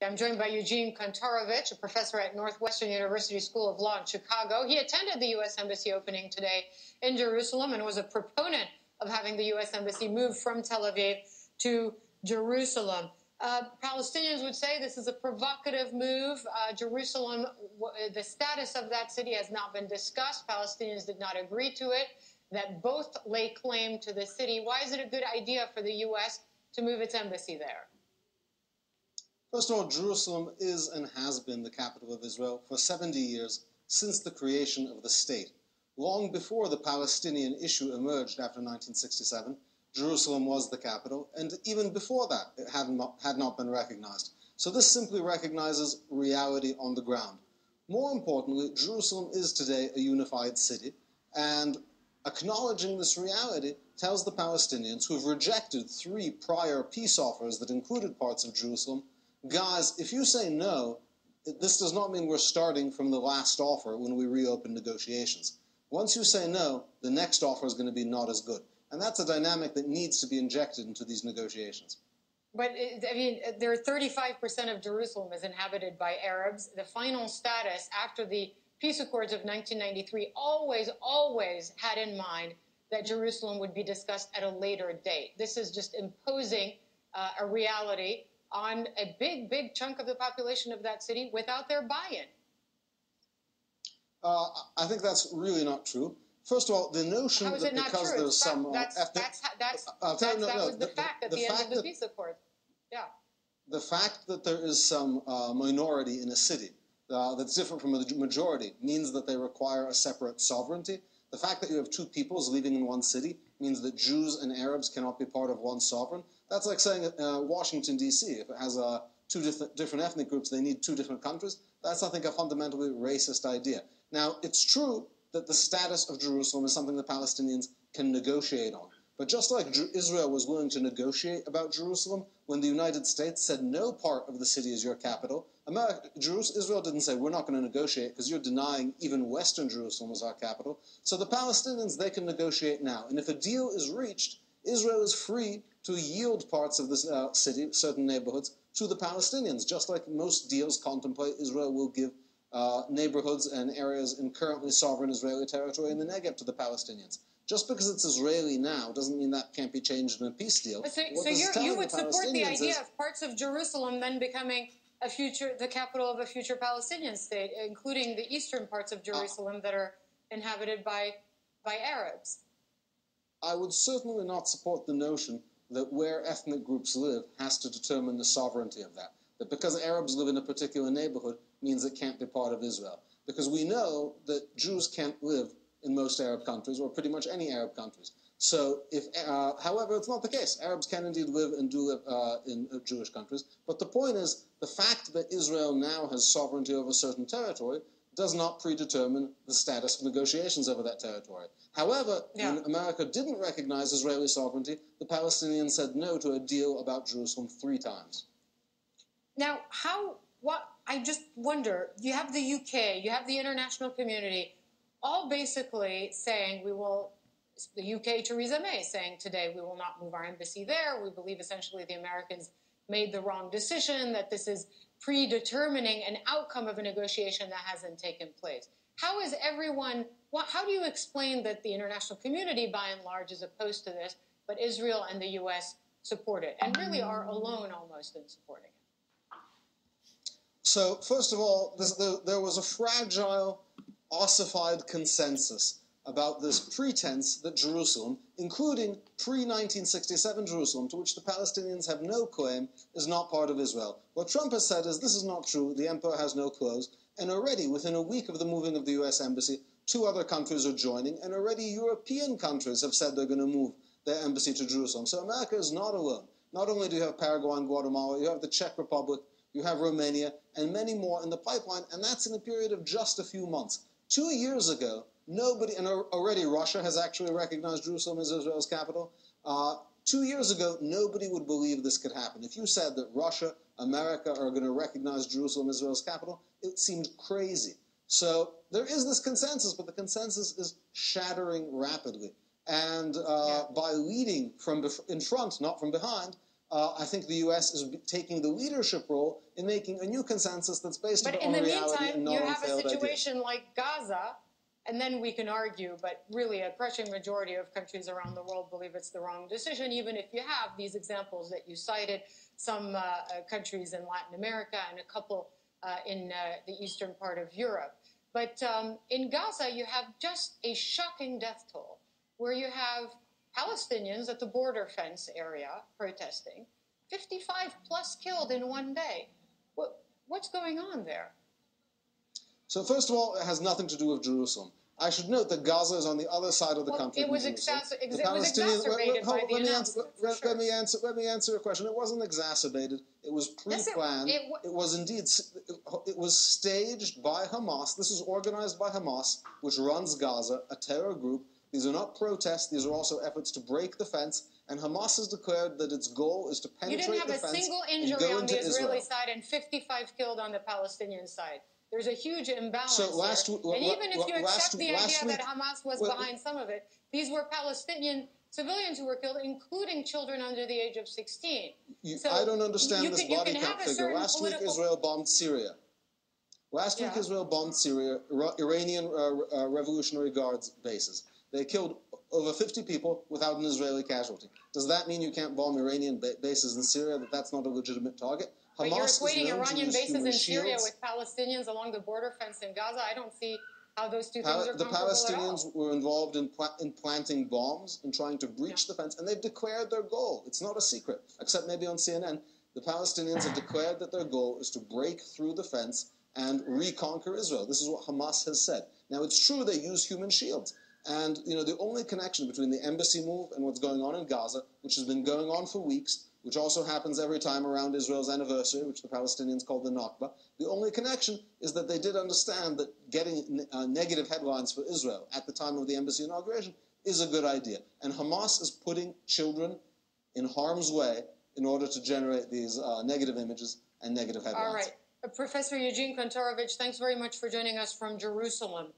I'm joined by Eugene Kontorovich, a professor at Northwestern University School of Law in Chicago. He attended the U.S. Embassy opening today in Jerusalem and was a proponent of having the U.S. Embassy move from Tel Aviv to Jerusalem. Palestinians would say this is a provocative move. Jerusalem, the status of that city has not been discussed. Palestinians did not agree to it, that both lay claim to the city. Why is it a good idea for the U.S. to move its embassy there? First of all, Jerusalem is and has been the capital of Israel for 70 years since the creation of the state. Long before the Palestinian issue emerged after 1967, Jerusalem was the capital, and even before that, it had not been recognized. So this simply recognizes reality on the ground. More importantly, Jerusalem is today a unified city, and acknowledging this reality tells the Palestinians, who have rejected 3 prior peace offers that included parts of Jerusalem, guys, if you say no, this does not mean we're starting from the last offer when we reopen negotiations. Once you say no, the next offer is going to be not as good. And that's a dynamic that needs to be injected into these negotiations. But, I mean, there are 35% of Jerusalem is inhabited by Arabs. The final status after the peace accords of 1993 always had in mind that Jerusalem would be discussed at a later date. This is just imposing a reality on a big chunk of the population of that city without their buy-in. I think that's really not true. First of all, the notion that because there's some that was the fact at the end of the peace accord. Yeah. The fact that there is some minority in a city that's different from the majority means that they require a separate sovereignty. The fact that you have 2 peoples living in one city means that Jews and Arabs cannot be part of one sovereign. That's like saying Washington, D.C., if it has 2 different ethnic groups, they need 2 different countries. That's, I think, a fundamentally racist idea. Now, it's true that the status of Jerusalem is something the Palestinians can negotiate on. But just like Israel was willing to negotiate about Jerusalem when the United States said no part of the city is your capital, Israel didn't say, we're not going to negotiate because you're denying even Western Jerusalem as our capital. So the Palestinians, they can negotiate now. And if a deal is reached, Israel is free to yield parts of this city, certain neighborhoods, to the Palestinians. Just like most deals contemplate, Israel will give neighborhoods and areas in currently sovereign Israeli territory in the Negev to the Palestinians. Just because it's Israeli now doesn't mean that can't be changed in a peace deal. So you would support the idea of parts of Jerusalem then becoming the capital of a future Palestinian state, including the eastern parts of Jerusalem that are inhabited by Arabs? I would certainly not support the notion that where ethnic groups live has to determine the sovereignty of that. That because Arabs live in a particular neighborhood means it can't be part of Israel. Because we know that Jews can't live in most Arab countries, or pretty much any Arab countries. So, however, it's not the case. Arabs can indeed live and do live in Jewish countries. But the point is, the fact that Israel now has sovereignty over certain territory does not predetermine the status of negotiations over that territory. However, when America didn't recognize Israeli sovereignty, the Palestinians said no to a deal about Jerusalem 3 times. Now, I just wonder, you have the UK, you have the international community, all basically saying the UK, Theresa May, saying today we will not move our embassy there. We believe essentially the Americans made the wrong decision, that this is predetermining an outcome of a negotiation that hasn't taken place. How is how do you explain that the international community, by and large, is opposed to this, but Israel and the U.S. support it, and really are alone almost in supporting it? So, first of all, there was a fragile, ossified consensus about this pretense that Jerusalem, including pre-1967 Jerusalem, to which the Palestinians have no claim, is not part of Israel. What Trump has said is this is not true, the emperor has no clothes, and already within a week of the moving of the U.S. Embassy, 2 other countries are joining, and already European countries have said they're going to move their embassy to Jerusalem. So America is not alone. Not only do you have Paraguay and Guatemala, you have the Czech Republic, you have Romania, and many more in the pipeline, and that's in a period of just a few months. 2 years ago, nobody, and already Russia has actually recognized Jerusalem as Israel's capital. 2 years ago, nobody would believe this could happen. If you said that Russia, America are going to recognize Jerusalem as Israel's capital, it seemed crazy. So there is this consensus, but the consensus is shattering rapidly. And by leading from in front, not from behind, I think the U.S. is taking the leadership role in making a new consensus that's based But on in the reality meantime, and not you on have a failed ideas. situation like Gaza, and then we can argue, but really a crushing majority of countries around the world believe it's the wrong decision, even if you have these examples that you cited, some countries in Latin America and a couple in the eastern part of Europe. But in Gaza, you have just a shocking death toll, where you have Palestinians at the border fence area protesting, 55 plus killed in one day. What's going on there? So first of all, it has nothing to do with Jerusalem. I should note that Gaza is on the other side of the country. It was exacerbated by the announcement, for sure. Let me answer your question. It wasn't exacerbated. It was pre-planned. It was indeed. It was staged by Hamas. This is organized by Hamas, which runs Gaza, a terror group. These are not protests. These are also efforts to break the fence. And Hamas has declared that its goal is to penetrate the fence. You didn't have a single injury on the Israeli side and 55 killed on the Palestinian side. There's a huge imbalance here. And even if you accept the idea that Hamas was behind some of it, these were Palestinian civilians who were killed, including children under the age of 16. I don't understand this body count figure. Last week, Israel bombed Syria. Israel bombed Syria, Iranian Revolutionary Guards bases. They killed over 50 people without an Israeli casualty. Does that mean you can't bomb Iranian bases in Syria, that that's not a legitimate target? But you're equating Iranian bases in Syria with Palestinians along the border fence in Gaza. I don't see how those two things are comparable. The Palestinians were involved in planting bombs and trying to breach the fence, and they've declared their goal. It's not a secret, except maybe on CNN. The Palestinians have declared that their goal is to break through the fence and reconquer Israel. This is what Hamas has said. Now, it's true they use human shields. And, the only connection between the embassy move and what's going on in Gaza, which has been going on for weeks, which also happens every time around Israel's anniversary, which the Palestinians call the Nakba, the only connection is that they did understand that getting negative headlines for Israel at the time of the embassy inauguration is a good idea. And Hamas is putting children in harm's way in order to generate these negative images and negative headlines. All right. Professor Eugene Kontorovich, thanks very much for joining us from Jerusalem.